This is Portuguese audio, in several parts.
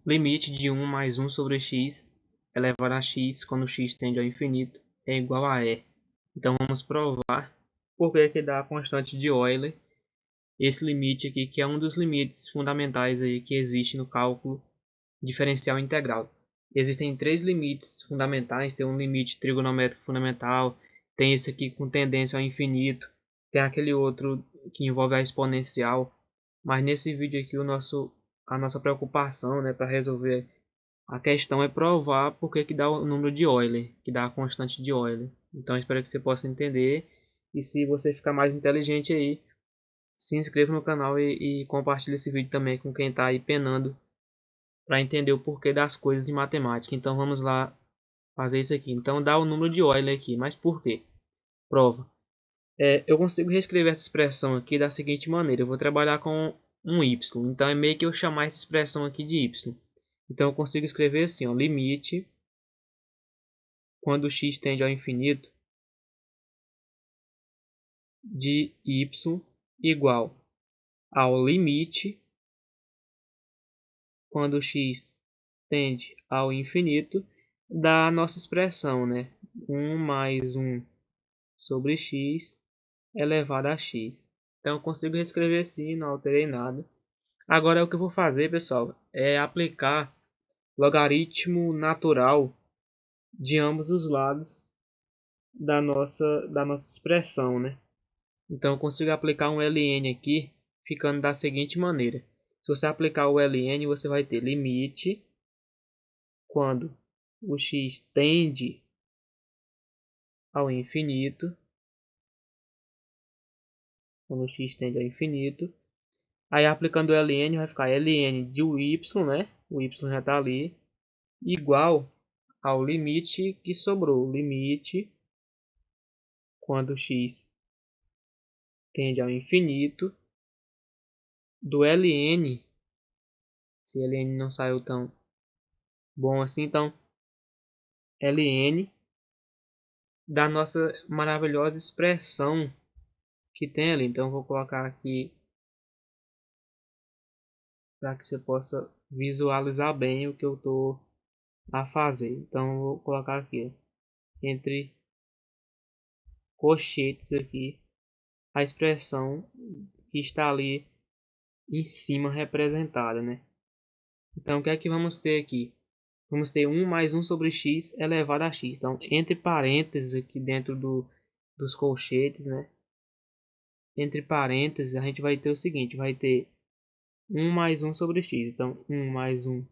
limite de 1 mais 1 sobre x elevado a x quando x tende ao infinito é igual a e. Então vamos provar por que dá a constante de Euler, esse limite aqui, que é um dos limites fundamentais aí que existe no cálculo diferencial integral. Existem três limites fundamentais, tem um limite trigonométrico fundamental, tem esse aqui com tendência ao infinito, tem aquele outro que envolve a exponencial, mas nesse vídeo aqui a nossa preocupação, né, para resolver a questão é provar por que dá o número de Euler, que dá a constante de Euler. Então espero que você possa entender, e se você ficar mais inteligente aí, se inscreva no canal e compartilhe esse vídeo também com quem está aí penando para entender o porquê das coisas em matemática. Então vamos lá fazer isso aqui. Então dá o número de Euler aqui, mas por quê? Prova. Eu consigo reescrever essa expressão aqui da seguinte maneira. Eu vou trabalhar com um y. Então é meio que eu chamar essa expressão aqui de y. Então eu consigo escrever assim, ó, limite quando x tende ao infinito de y igual ao limite quando x tende ao infinito da nossa expressão, né? 1 mais 1 sobre x elevado a x. Então eu consigo reescrever assim, não alterei nada. Agora o que eu vou fazer, pessoal, é aplicar logaritmo natural de ambos os lados da nossa expressão, né? Então eu consigo aplicar um ln aqui, ficando da seguinte maneira. Se você aplicar o ln, você vai ter limite quando o x tende ao infinito, quando o x tende ao infinito. Aí aplicando o ln vai ficar ln de o y, né? O y já está ali, igual ao limite que sobrou. Limite quando x tende ao infinito do ln. Se ln não saiu tão bom assim, então ln da nossa maravilhosa expressão que tem ali. Então vou colocar aqui para que você possa visualizar bem o que eu estou a fazer. Então vou colocar aqui, ó, entre colchetes aqui a expressão que está ali em cima representada, né? Então o que é que vamos ter aqui? Vamos ter 1 mais 1 sobre x elevado a x. Então entre parênteses aqui dentro dos colchetes, né? Entre parênteses a gente vai ter o seguinte, vai ter 1 mais 1 sobre x. Então 1 mais 1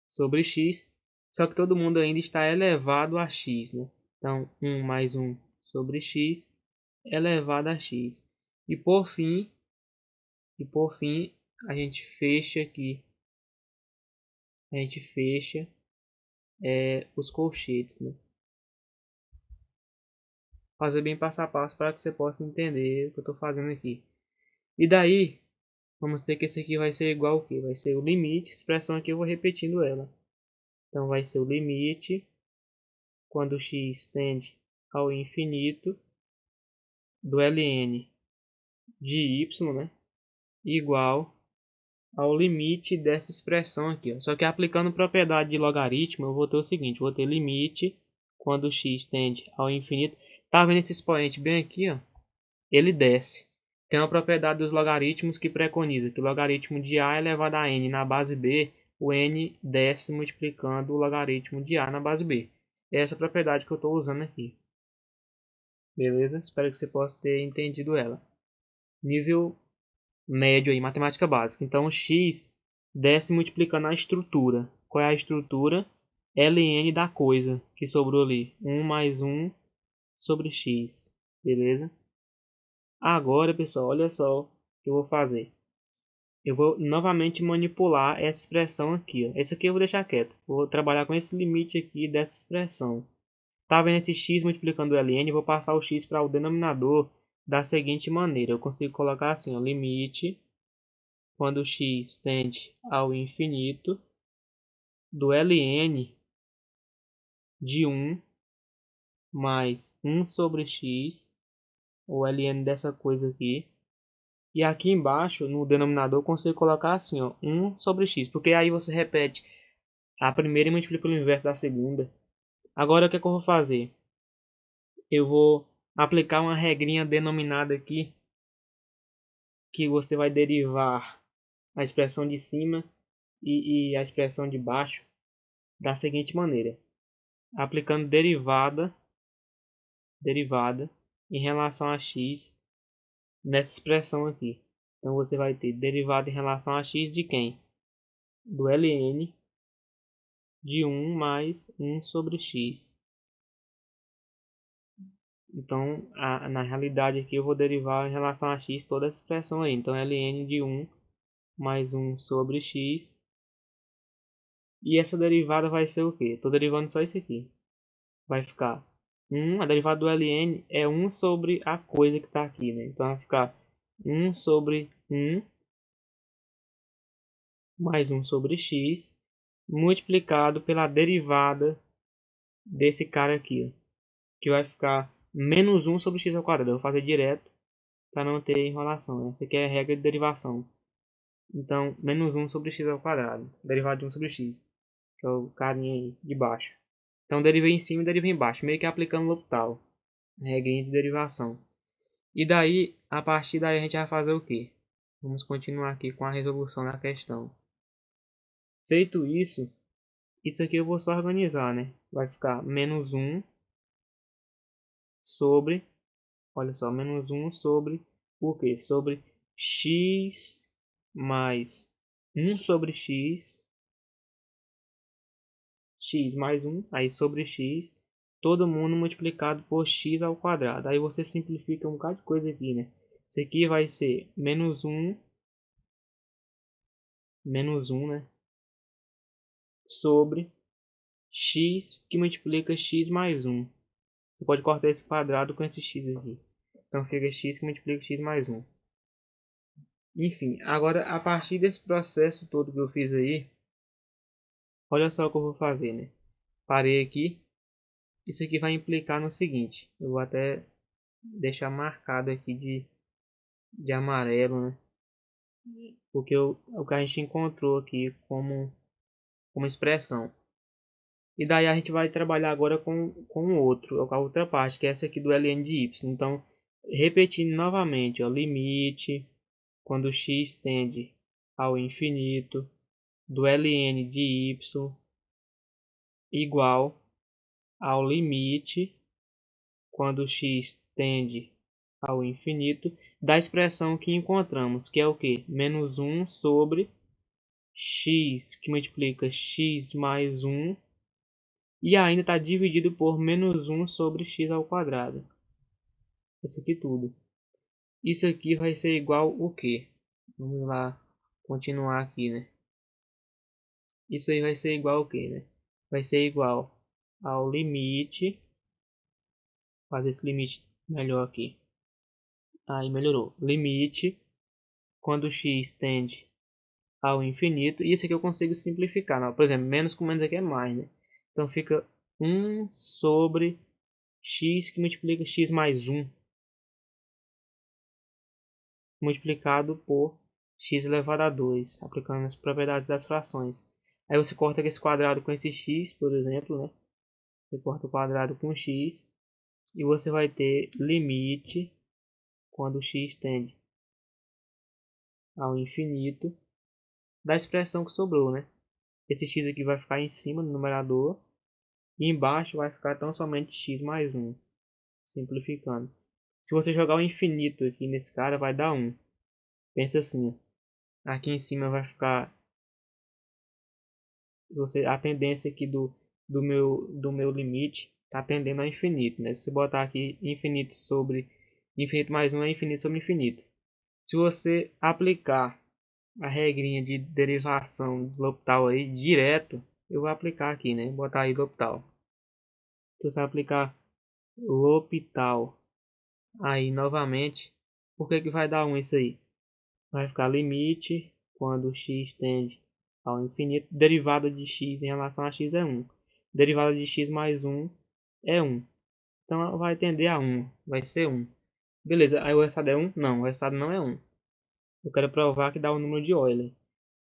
sobre x, só que todo mundo ainda está elevado a x, né? Então 1 mais 1 sobre x elevado a x. E por fim, a gente fecha aqui, a gente fecha os colchetes, né? Fazer bem passo a passo para que você possa entender o que eu estou fazendo aqui. E daí, vamos ter que esse aqui vai ser igual ao que? Vai ser o limite, expressão aqui eu vou repetindo ela. Então vai ser o limite quando x tende ao infinito do ln de y, né? Igual ao limite dessa expressão aqui, ó. Só que aplicando propriedade de logaritmo, eu vou ter o seguinte, vou ter limite quando x tende ao infinito. Tá vendo esse expoente bem aqui, ó? Ele desce. Tem uma propriedade dos logaritmos que preconiza que o logaritmo de a elevado a n na base b, o n desce multiplicando o logaritmo de a na base b. É essa propriedade que eu estou usando aqui. Beleza? Espero que você possa ter entendido ela. Nível médio aí, matemática básica. Então, x desce multiplicando a estrutura. Qual é a estrutura? ln da coisa que sobrou ali. 1 mais 1 sobre x. Beleza? Agora, pessoal, olha só o que eu vou fazer. Eu vou novamente manipular essa expressão aqui, ó. Esse aqui eu vou deixar quieto. Vou trabalhar com esse limite aqui dessa expressão. Tá vendo esse x multiplicando o ln? Vou passar o x para o denominador da seguinte maneira. Eu consigo colocar assim, ó, limite quando x tende ao infinito do ln de 1 mais 1 sobre x, o ln dessa coisa aqui. E aqui embaixo, no denominador, eu consigo colocar assim, ó, 1 sobre x, porque aí você repete a primeira e multiplico pelo inverso da segunda. Agora o que é que eu vou fazer? Eu vou aplicar uma regrinha denominada aqui, que você vai derivar a expressão de cima e a expressão de baixo da seguinte maneira: aplicando derivada em relação a x nessa expressão aqui. Então você vai ter derivada em relação a x de quem? Do ln de 1 mais 1 sobre x. Então, na realidade aqui eu vou derivar em relação a x toda essa expressão aí. Então, ln de 1 mais 1 sobre x. E essa derivada vai ser o quê? Estou derivando só isso aqui. Vai ficar 1, a derivada do ln é 1 sobre a coisa que está aqui, né? Então vai ficar 1 sobre 1 mais 1 sobre x multiplicado pela derivada desse cara aqui, ó, que vai ficar menos 1 sobre x ao quadrado. Eu vou fazer direto para não ter enrolação, né? Essa aqui é a regra de derivação. Então, menos 1 sobre x ao quadrado, derivada de 1 sobre x, que é o carinha aí de baixo. Então, derivei em cima e derivei embaixo, meio que aplicando L'Hopital, regrinha de derivação. E daí, a partir daí a gente vai fazer o quê? Vamos continuar aqui com a resolução da questão. Feito isso, isso aqui eu vou só organizar, né? Vai ficar menos 1 sobre, olha só, menos 1 sobre o quê? Sobre x mais 1 sobre x mais 1, aí sobre x, todo mundo multiplicado por x ao quadrado. Aí você simplifica um bocado de coisa aqui, né? Isso aqui vai ser menos 1, né? Sobre x que multiplica x mais 1. Você pode cortar esse quadrado com esse x aqui. Então fica x que multiplica x mais 1. Enfim, agora a partir desse processo todo que eu fiz aí, olha só o que eu vou fazer, né? Parei aqui. Isso aqui vai implicar no seguinte. Eu vou até deixar marcado aqui de amarelo, né? Porque o que a gente encontrou aqui como expressão. E daí a gente vai trabalhar agora com o outro, com a outra parte, que é essa aqui do ln de y. Então, repetindo novamente, ó, limite quando x tende ao infinito do ln de y igual ao limite quando x tende ao infinito da expressão que encontramos, que é o que? Menos 1 sobre x que multiplica x mais 1 e ainda está dividido por menos 1 sobre x ao quadrado. Isso aqui tudo. Isso aqui vai ser igual o quê? Vamos lá continuar aqui, né? Isso aí vai ser igual o quê, né? Vai ser igual ao limite. Fazer esse limite melhor aqui. Aí melhorou. Limite quando x tende ao infinito. E isso aqui eu consigo simplificar. Não? Por exemplo, menos com menos aqui é mais, né? Então fica 1 sobre x que multiplica x mais 1. Multiplicado por x elevado a 2. Aplicando as propriedades das frações. Aí você corta esse quadrado com esse x, por exemplo, né? Você corta o quadrado com x. E você vai ter limite quando x tende ao infinito da expressão que sobrou, né? Esse x aqui vai ficar em cima do numerador e embaixo vai ficar tão somente x mais 1, simplificando. Se você jogar o infinito aqui nesse cara, vai dar 1. Pensa assim, aqui em cima vai ficar a tendência aqui do meu limite está tendendo ao infinito, né? Se você botar aqui infinito sobre infinito mais 1 é infinito sobre infinito. Se você aplicar a regrinha de derivação do L'Hopital aí direto, eu vou aplicar aqui, né? Botar aí L'Hopital. Se você aplicar L'Hopital aí novamente, por que vai dar 1 isso aí? Vai ficar limite quando x tende ao infinito, derivada de x em relação a x é 1. Derivada de x mais 1 é 1. Então vai tender a 1, vai ser 1. Beleza, aí o resultado é 1? Não, o resultado não é 1. Eu quero provar que dá o número de Euler.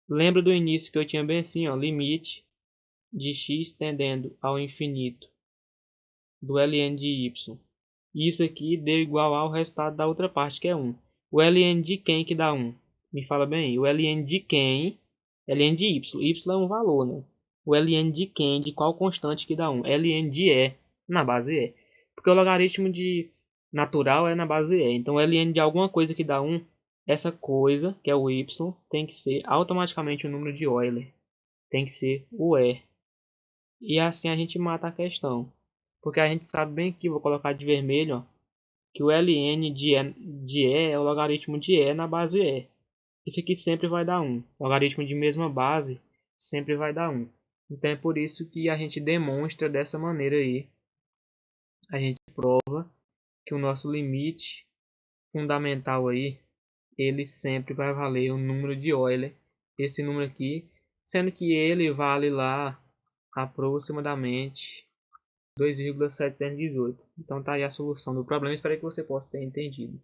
Lembra do início que eu tinha bem assim, ó, limite de x tendendo ao infinito do ln de y. Isso aqui deu igual ao resultado da outra parte, que é 1. O ln de quem que dá 1? Me fala bem aí. O ln de quem? Ln de y. Y é um valor, né? O ln de quem? De qual constante que dá 1? Ln de e na base e. Porque o logaritmo de natural é na base e. Então, o ln de alguma coisa que dá 1, essa coisa, que é o y, tem que ser automaticamente o número de Euler. Tem que ser o e. E assim a gente mata a questão. Porque a gente sabe bem que, vou colocar de vermelho, ó, que o ln de e é o logaritmo de e na base e. Isso aqui sempre vai dar 1. Logaritmo de mesma base sempre vai dar 1. Então é por isso que a gente demonstra dessa maneira aí. A gente prova que o nosso limite fundamental aí, ele sempre vai valer o número de Euler. Esse número aqui, sendo que ele vale lá aproximadamente 2,718. Então tá aí a solução do problema. Espero que você possa ter entendido.